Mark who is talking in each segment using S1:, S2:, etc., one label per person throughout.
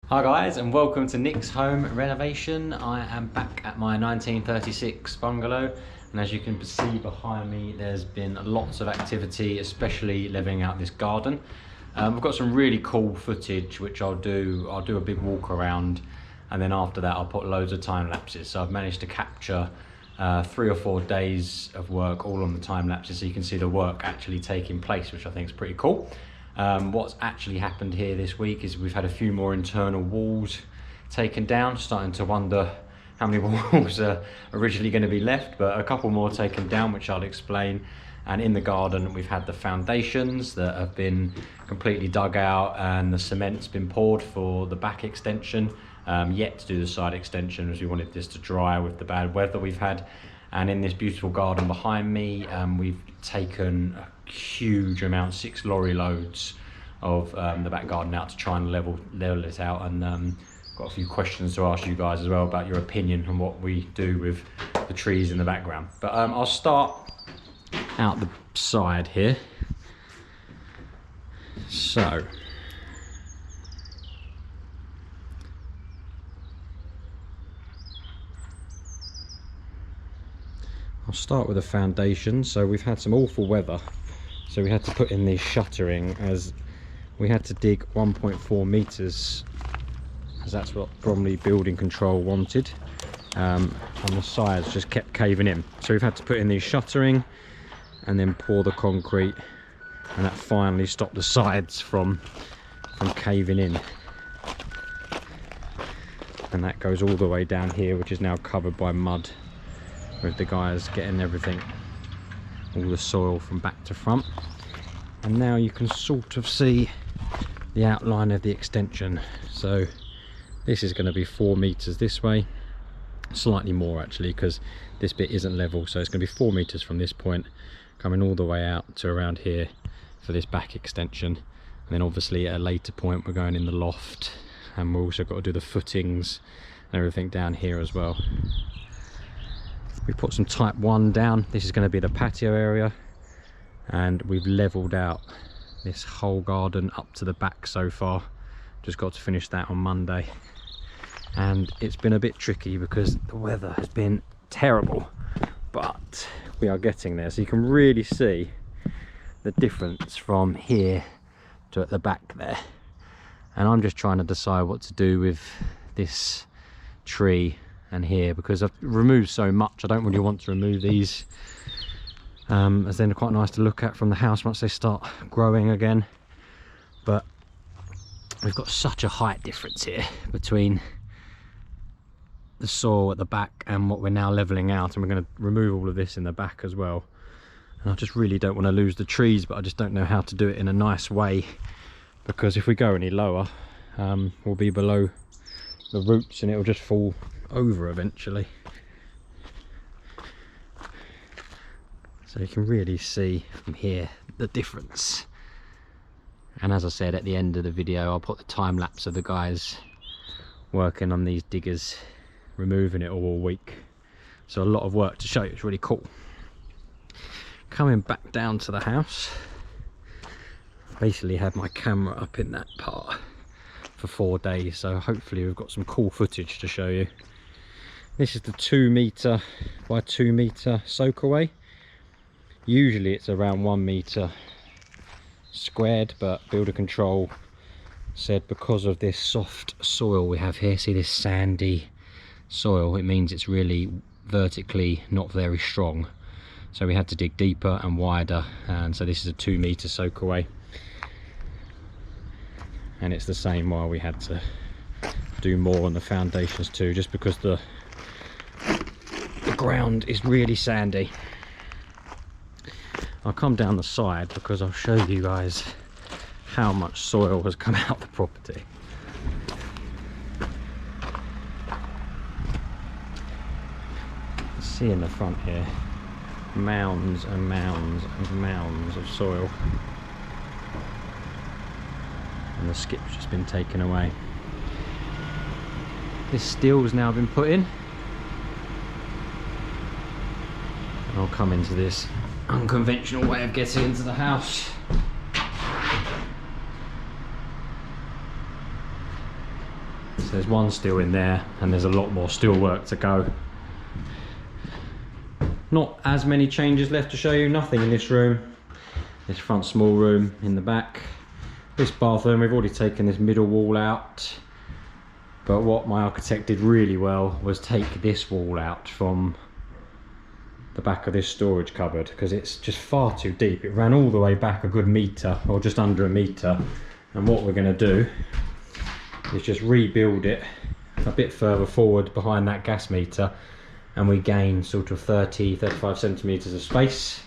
S1: Hi guys, and welcome to Nick's Home Renovation. I am back at my 1936 bungalow, and as you can see behind me, there's been lots of activity, especially levelling out this garden. We've got some really cool footage which I'll do a big walk around, and then after that I'll put loads of time lapses. So I've managed to capture 3 or 4 days of work all on the time lapses, so you can see the work actually taking place, which I think is pretty cool. What's actually happened here this week is we've had a few more internal walls taken down, starting to wonder how many walls are originally going to be left, but a couple more taken down, which I'll explain. And in the garden we've had the foundations that have been completely dug out, and the cement's been poured for the back extension, yet to do the side extension as we wanted this to dry with the bad weather we've had. And in this beautiful garden behind me, we've taken a huge amount, 6 lorry loads of the back garden out to try and level it out. And got a few questions to ask you guys as well about your opinion on what we do with the trees in the background. But I'll start out the side here. So I'll start with the foundation. So we've had some awful weather, so we had to put in the shuttering, as we had to dig 1.4 meters, as that's what Bromley Building Control wanted, and the sides just kept caving in. So we've had to put in the shuttering and then pour the concrete, and that finally stopped the sides from caving in. And that goes all the way down here, which is now covered by mud, with the guys getting everything, all the soil from back to front. And now you can sort of see the outline of the extension. So this is going to be 4 meters this way, slightly more actually, because this bit isn't level. So it's going to be 4 meters from this point, coming all the way out to around here for this back extension. And then obviously at a later point we're going in the loft, and we've also got to do the footings and everything down here as well. We put some type 1 down. This is going to be the patio area, and we've leveled out this whole garden up to the back so far. Just got to finish that on Monday, and it's been a bit tricky because the weather has been terrible, but we are getting there. So you can really see the difference from here to at the back there, and I'm just trying to decide what to do with this tree and here, because I've removed so much. I don't really want to remove these, as they're quite nice to look at from the house once they start growing again. But we've got such a height difference here between the soil at the back and what we're now leveling out, and we're going to remove all of this in the back as well. And I just really don't want to lose the trees, but I just don't know how to do it in a nice way, because if we go any lower, we'll be below the roots and it'll just fall over eventually. So you can really see from here the difference. And as I said at the end of the video, I'll put the time lapse of the guys working on these diggers, removing it all week. So a lot of work to show you. It's really cool. Coming back down to the house, basically had my camera up in that part for 4 days, so hopefully we've got some cool footage to show you. This is the 2 meter by 2 meter soakaway. Usually it's around 1 meter squared, but Builder Control said because of this soft soil we have here, see this sandy soil, it means it's really vertically not very strong. So we had to dig deeper and wider, and so this is a 2 meter soakaway. And it's the same while we had to do more on the foundations too, just because the ground is really sandy. I'll come down the side because I'll show you guys how much soil has come out of the property. See in the front here, mounds and mounds and mounds of soil, and the skip's just been taken away. This steel has now been put in, and I'll come into this unconventional way of getting into the house. So there's one still in there, and there's a lot more steel work to go. Not as many changes left to show you, nothing in this room. This front small room in the back. This bathroom, we've already taken this middle wall out. But what my architect did really well was take this wall out from the back of this storage cupboard, because it's just far too deep. It ran all the way back a good metre, or just under a metre. And what we're going to do is just rebuild it a bit further forward behind that gas meter, and we gain sort of 35 centimetres of space,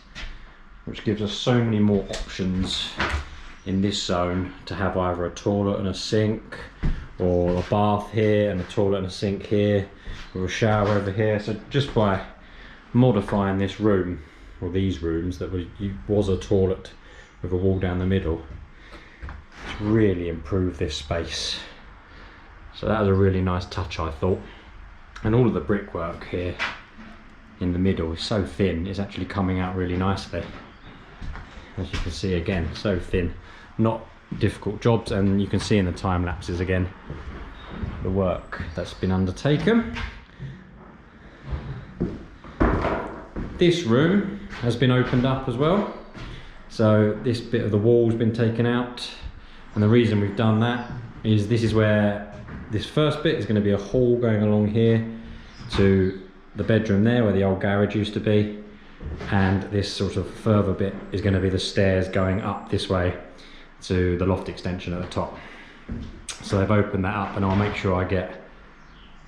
S1: which gives us so many more options in this zone to have either a toilet and a sink, or a bath here and a toilet and a sink here, or a shower over here. So just by modifying this room, or these rooms that was a toilet with a wall down the middle, it's really improved this space. So that was a really nice touch, I thought. And all of the brickwork here in the middle is so thin, it's actually coming out really nicely. As you can see, again, so thin, not difficult jobs, and you can see in the time lapses again the work that's been undertaken. This room has been opened up as well, so this bit of the wall's been taken out, and the reason we've done that is this is where this first bit is going to be a hall going along here to the bedroom there where the old garage used to be, and this sort of further bit is going to be the stairs going up this way to the loft extension at the top. So they've opened that up, and I'll make sure I get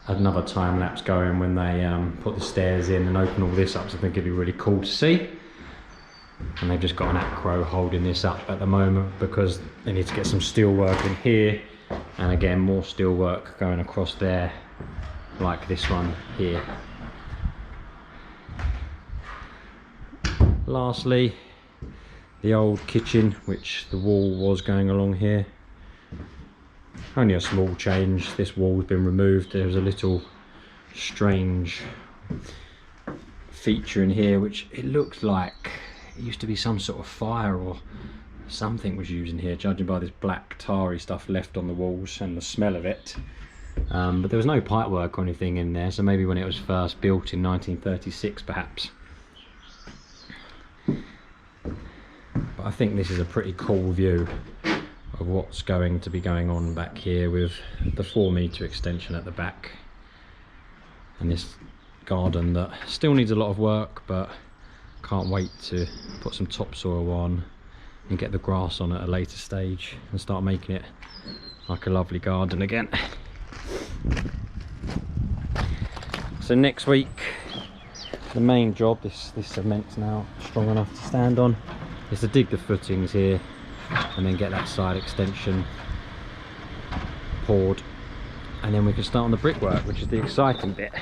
S1: another time lapse going when they put the stairs in and open all this up, so I think it'd be really cool to see. And they've just got an acro holding this up at the moment because they need to get some steel work in here, and again more steel work going across there like this one here. Lastly, the old kitchen, which the wall was going along here. Only a small change, this wall's been removed. There's a little strange feature in here which it looks like it used to be some sort of fire or something was used in here, judging by this black tarry stuff left on the walls and the smell of it. But there was no pipe work or anything in there, so maybe when it was first built in 1936 perhaps. But I think this is a pretty cool view of what's going to be going on back here with the 4 metre extension at the back, and this garden that still needs a lot of work, but can't wait to put some topsoil on and get the grass on at a later stage and start making it like a lovely garden again. So next week, the main job, this cement's now strong enough to stand on, is to dig the footings here and then get that side extension poured, and then we can start on the brickwork, which is the exciting bit.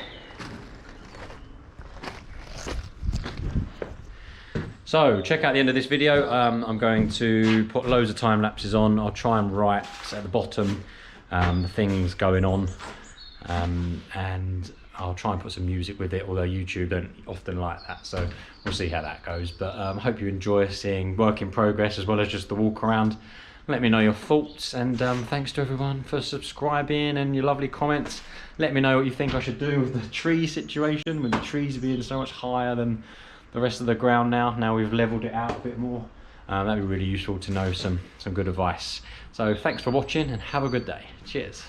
S1: So check out the end of this video. I'm going to put loads of time lapses on. I'll try and write at the bottom the things going on, and I'll try and put some music with it, although YouTube don't often like that, so we'll see how that goes. But I hope you enjoy seeing work in progress as well as just the walk around. Let me know your thoughts, and thanks to everyone for subscribing and your lovely comments. Let me know what you think I should do with the tree situation, with the trees being so much higher than the rest of the ground now we've leveled it out a bit more. That'd be really useful to know some good advice. So thanks for watching and have a good day. Cheers.